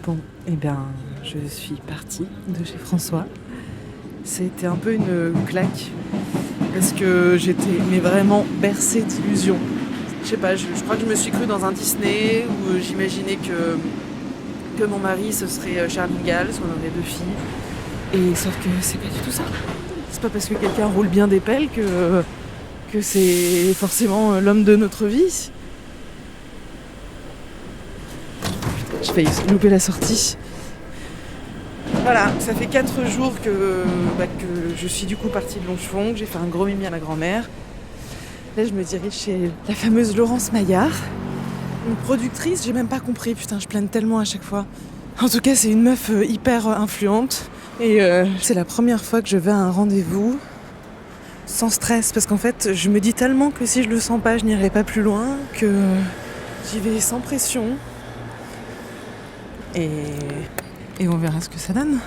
Bon, eh bien, je suis partie de chez François. C'était un peu une claque parce que j'étais vraiment bercée d'illusions. Je sais pas, je crois que je me suis crue dans un Disney où j'imaginais que mon mari ce serait Charles Ingalls, qu'on aurait 2 filles. Et sauf que c'est pas du tout ça. C'est pas parce que quelqu'un roule bien des pelles que c'est forcément l'homme de notre vie. J'ai failli louper la sortie. Voilà, ça fait 4 jours que je suis du coup partie de Longchamp, que j'ai fait un gros mimi à ma grand-mère. Là, je me dirige chez la fameuse Laurence Maillard. Une productrice, j'ai même pas compris, putain, je plane tellement à chaque fois. En tout cas, c'est une meuf hyper influente. Et c'est la première fois que je vais à un rendez-vous sans stress. Parce qu'en fait, je me dis tellement que si je le sens pas, je n'irai pas plus loin, que j'y vais sans pression. Et on verra ce que ça donne.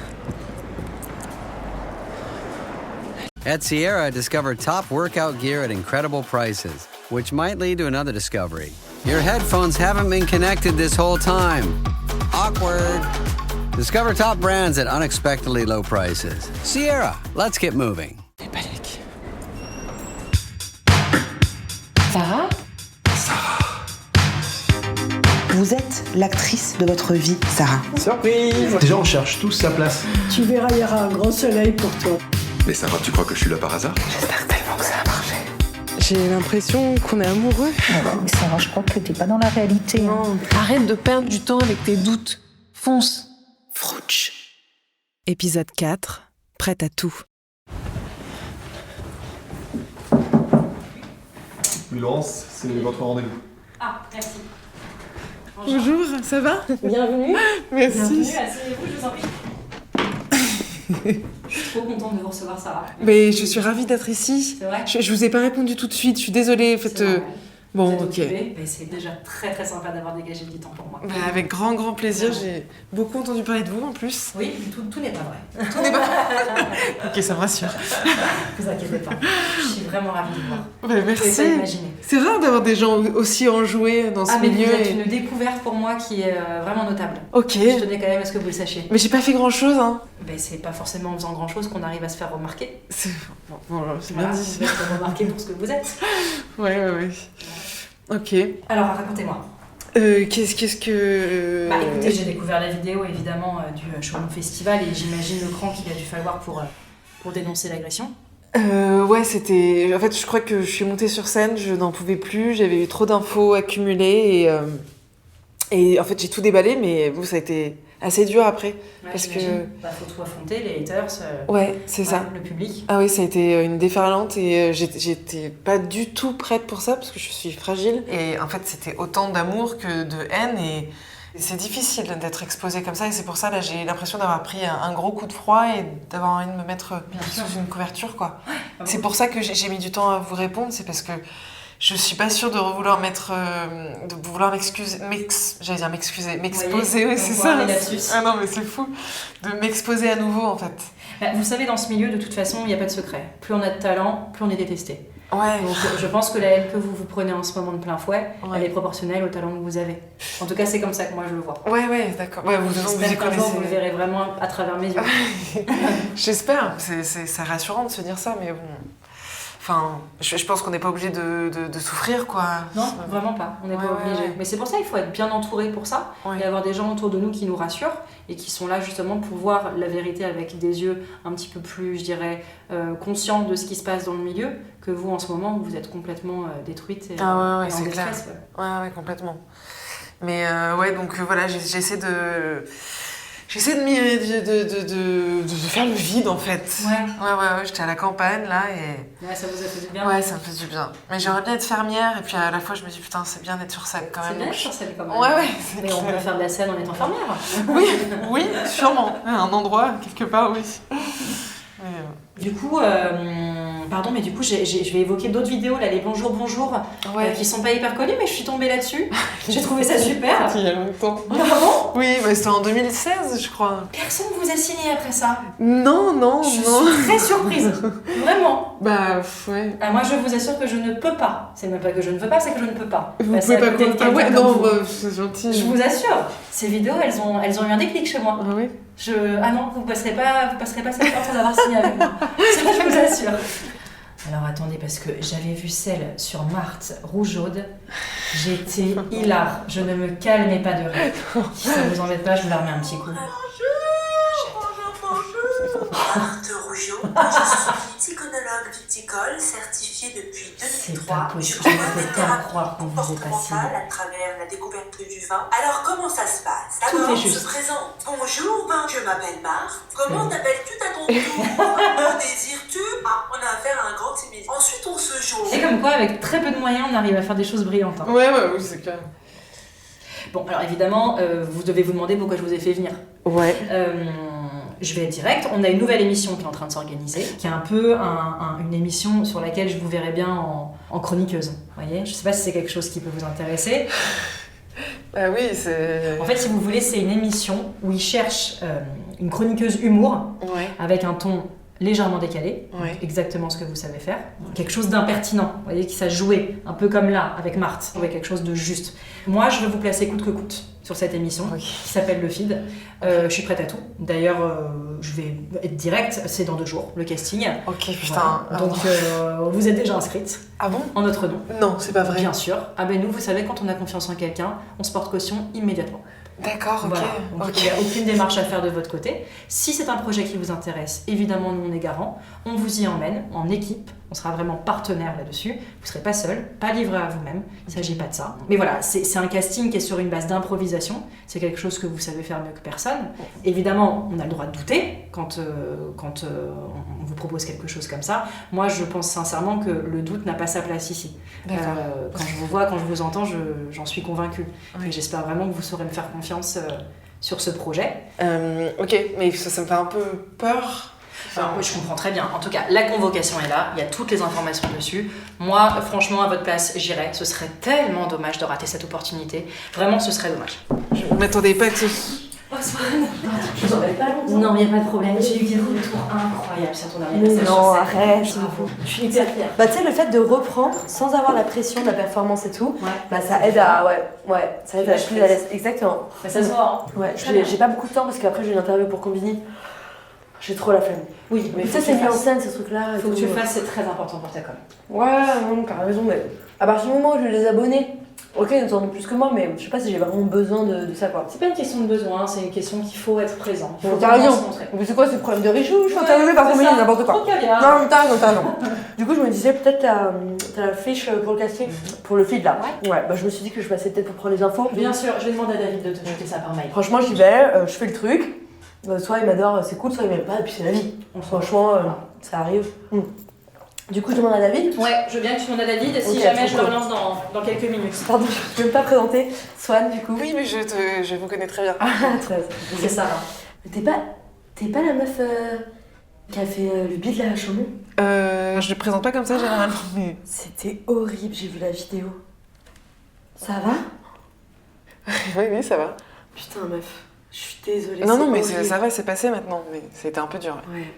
At Sierra, discover top workout gear at incredible prices, which might lead to another discovery. Your headphones haven't been connected this whole time. Awkward. Discover top brands at unexpectedly low prices. Sierra, let's get moving. Les Balek. Sarah ? Vous êtes l'actrice de votre vie, Sarah. Surprise! Déjà, on cherche tous sa place. Tu verras, il y aura un grand soleil pour toi. Mais Sarah, tu crois que je suis là par hasard? J'espère tellement que ça va marcher. J'ai l'impression qu'on est amoureux. Mais Sarah, je crois que t'es pas dans la réalité. Non. Arrête de perdre du temps avec tes doutes. Fonce. Frouch. Épisode 4, prête à tout. Oui, Laurence, c'est votre rendez-vous. Ah, merci. Bonjour, ça va? Bienvenue. Merci. Bienvenue, asseyez-vous, je vous en prie. Je suis trop contente de vous recevoir, Sarah. Mais je suis ravie d'être ici. C'est vrai? Je vous ai pas répondu tout de suite, je suis désolée. En fait, C'est normal. bon, Vous êtes ok. occupée, mais c'est déjà très très sympa d'avoir dégagé du temps pour moi. Bah, avec grand plaisir, j'ai beaucoup entendu parler de vous en plus. Oui, tout n'est pas vrai. Tout n'est pas... Ok, ça me rassure. Ne vous inquiétez pas. Je suis vraiment ravie de vous voir. Bah, Vous pouvez merci. pas imaginer. C'est rare d'avoir des gens aussi enjoués dans ce Ah, mais vous milieu. êtes une découverte pour moi qui est vraiment notable. Ok. Je tenais quand même à ce que vous le sachiez. Mais j'ai pas fait grand chose, hein. Ben, c'est pas forcément en faisant grand chose qu'on arrive à se faire remarquer. C'est bon, c'est Voilà, bien vous dit. êtes remarqué pour ce que vous êtes. Ouais. Ok. Alors, racontez-moi. Qu'est-ce que... Bah écoutez, j'ai découvert la vidéo évidemment du Chaumont Festival et j'imagine le cran qu'il a dû falloir pour dénoncer l'agression. Ouais, c'était... En fait, je crois que je suis montée sur scène, je n'en pouvais plus, j'avais eu trop d'infos accumulées et en fait, j'ai tout déballé, mais vous, ça a été assez dur après. Ouais, parce que... Bah, faut tout affronter, les haters, Ouais, c'est ça. le public. Ah oui, ça a été une déferlante et j'étais pas du tout prête pour ça parce que je suis fragile. Et en fait, c'était autant d'amour que de haine et c'est difficile d'être exposée comme ça et c'est pour ça, là, j'ai l'impression d'avoir pris un gros coup de froid et d'avoir envie de me mettre sous une couverture, quoi. Ah C'est bon. pour ça que j'ai mis du temps à vous répondre, c'est parce que je suis pas sûre de vouloir m'exposer, oui, c'est on ça. va aller là-dessus. Ah non, mais c'est fou de m'exposer à nouveau, en fait. Bah, vous savez, dans ce milieu, de toute façon, il n'y a pas de secret. Plus on a de talent, plus on est détesté. Ouais. Donc je pense que la haine que vous prenez en ce moment de plein fouet, Ouais. elle est proportionnelle au talent que vous avez. En tout cas, c'est comme ça que moi je le vois. Ouais, d'accord. Ouais, vous y J'espère qu'un jour, connaissez. vous le verrez vraiment à travers mes yeux. J'espère. C'est rassurant de se dire ça, mais bon. Enfin, je pense qu'on n'est pas obligé de souffrir, quoi. Non, vraiment pas. On n'est pas obligé. Ouais. Mais c'est pour ça qu'il faut être bien entouré pour ça Ouais. et avoir des gens autour de nous qui nous rassurent et qui sont là justement pour voir la vérité avec des yeux un petit peu plus, je dirais, conscients de ce qui se passe dans le milieu que vous en ce moment où vous êtes complètement détruite et, Ah ouais, et en c'est détresse. clair. Ouais, complètement. Mais ouais, donc voilà, j'essaie de faire le vide, en fait. Ouais, j'étais à la campagne, là, et... Ouais, ça vous a fait du bien. Ouais, ça me fait du bien. Mais j'aimerais bien être fermière, et puis à la fois, je me dis, putain, c'est bien d'être sur scène, quand C'est même. bien Donc, sur scène quand même. Ouais, c'est Mais on clair. peut faire de la scène en étant infirmière. Oui, sûrement. Un endroit, quelque part, oui. Mais, Du coup, pardon, mais du coup, je vais évoquer d'autres vidéos, là, les bonjour, ouais. qui sont pas hyper connues, mais je suis tombée là-dessus. J'ai trouvé ça super. Il y a longtemps. Ah bon ? ans. Oui, mais c'était en 2016, je crois. Personne vous a signé après ça. Non. Je suis très surprise. Vraiment. Bah, ouais. Ah, moi, je vous assure que je ne peux pas. C'est même pas que je ne veux pas, c'est que je ne peux pas. Vous passer pouvez à pas côté de Ah ouais, quelqu'un non, comme vous. bah, c'est gentil. Je vous assure, ces vidéos, elles ont eu un déclic chez moi. Ah oui. Ah non, vous passerez pas cette porte sans avoir signé avec moi. Ça, je vous assure. Alors attendez, parce que j'avais vu celle sur Marthe Rougeaude. J'étais hilar. Je ne me calmais pas de rire. Si ça vous embête pas, je vous la remets un petit coup. Marthe Rougeau, je suis psychologue viticole certifiée depuis C'est 2003. pas possible, je ne peux pas croire qu'on vous ait pas signé. À travers la découverte du vin. Alors comment ça se passe? Tout D'abord, est juste. se présente. Bonjour, je m'appelle Marthe. Comment t'appelles-tu à ton tour? Que désires-tu? Ah, on a affaire à un grand timide. Ensuite, on se joue. C'est comme quoi, avec très peu de moyens, on arrive à faire des choses brillantes. Hein. Ouais, oui, c'est clair. Bon, alors évidemment, vous devez vous demander pourquoi je vous ai fait venir. Ouais. Je vais être direct. On a une nouvelle émission qui est en train de s'organiser, qui est un peu une émission sur laquelle je vous verrai bien en chroniqueuse. Vous voyez, je sais pas si c'est quelque chose qui peut vous intéresser. Ah oui, c'est... En fait, si vous voulez, c'est une émission où ils cherchent une chroniqueuse humour Ouais. avec un ton légèrement décalé, Ouais. exactement ce que vous savez faire. Quelque chose d'impertinent, vous voyez, qui s'est joué, un peu comme là, avec Marthe, jouer quelque chose de juste. Moi, je veux vous placer coûte que coûte sur cette émission, qui s'appelle Le Feed. Je suis prête à tout. D'ailleurs, je vais être directe, c'est dans 2 jours, le casting. Ok, putain. Voilà. Donc, vous êtes déjà inscrite, Ah bon? en notre nom. Non, c'est pas vrai. Bien sûr. Ah ben nous, vous savez, quand on a confiance en quelqu'un, on se porte caution immédiatement. D'accord, ok. Voilà. Donc, il n'y a aucune démarche à faire de votre côté. Si c'est un projet qui vous intéresse, évidemment, nous, on est garant. On vous y emmène en équipe. On sera vraiment partenaire là-dessus. Vous ne serez pas seul, pas livré à vous-même. Il ne s'agit pas de ça. Mais voilà, c'est un casting qui est sur une base d'improvisation. C'est quelque chose que vous savez faire mieux que personne. Évidemment, on a le droit de douter quand on vous propose quelque chose comme ça. Moi, je pense sincèrement que le doute n'a pas sa place ici. Quand je vous vois, quand je vous entends, j'en suis convaincue. Oui. Et j'espère vraiment que vous saurez me faire confiance sur ce projet. Ok, mais ça me fait un peu peur. Enfin, oui, je comprends très bien. En tout cas, la convocation est là, il y a toutes les informations dessus. Moi, franchement, à votre place, j'irais. Ce serait tellement dommage de rater cette opportunité. Vraiment, ce serait dommage. Je m'attendais pas que ce... Oh, Swan, je vous embête pas longtemps. Non, il n'y a pas de problème. J'ai eu des retours incroyables sur ton dernier passage. Non, arrête, s'il vous Bravo. plaît. Je suis hyper fière. Bah tu sais, le fait de reprendre sans avoir la pression de la performance et tout, Ouais. bah ça aide à... Ouais, ça aide à être plus à l'aise. Exactement. Mais ça se voit, hein. Ouais, Très bien. j'ai pas beaucoup de temps parce qu'après j'ai une interview pour Combini. J'ai trop la flemme. Oui, mais Tu sais, c'est mis en scène ce truc-là. et Faut que tout. tu le fasses, c'est très important pour ta com. Ouais, non, t'as raison, mais à partir du moment où j'ai les abonnés, ok, ils en ont plus que moi, mais je sais pas si j'ai vraiment besoin de ça, quoi. C'est pas une question de besoin, c'est une question qu'il faut être présent. Il faut T'as vraiment raison. se montrer. Mais c'est quoi, c'est le problème de Richou? Je suis interviewée par Combini, n'importe quoi. Trop caviar. Non, t'as raison. Du coup, je me disais, peut-être t'as la fiche pour le casting, pour le feed là. Ouais, bah je me suis dit que je passais peut-être pour prendre les infos. Bien sûr, je vais demander à David de te jeter ça par mail. Franchement, j'y vais, je fais le truc. Soit il m'adore, c'est cool, soit il m'aime pas, et puis c'est la vie. Franchement, ça arrive. Du coup, je demande à David. Ouais, je veux bien que tu demandes à David et si Ok, jamais trop je le cool. relance dans quelques minutes. Pardon, je vais même pas présenter Swan du coup. Oui, mais je vous connais très bien. Ah, très C'est ça. Mais t'es pas la meuf qui a fait le billet de la Chaumont? Je le présente pas comme ça généralement, mais... C'était horrible, j'ai vu la vidéo. Ça va? Oui, ça va. Putain, meuf, je suis désolée. Non, mais horrible. ça va, c'est passé maintenant, mais c'était un peu dur. Ouais.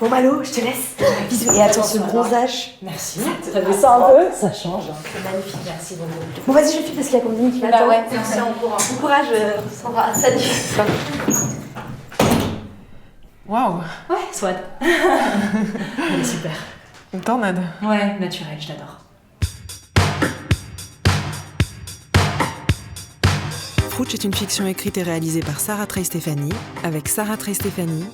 Bon, Malo, je te laisse. Bisous. Et attends, ce bronzage. Merci. T'as vu ça un peu? Ça change. C'est magnifique, merci beaucoup. Bon, vas-y, je file parce qu'il y a Combini qui m'attend. Bah ouais, merci encore. Bon courage, Sandra. Salut. Waouh, Ouais, soit. Elle est super. une tornade. Ouais, naturel, je l'adore. Frouch est une fiction écrite et réalisée par Sarah Trey-Stéphanie, avec Sarah Trey-Stéphanie,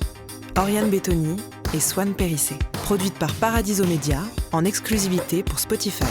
Oriane Bettoni et Swan Périssé. Produite par Paradiso Media, en exclusivité pour Spotify.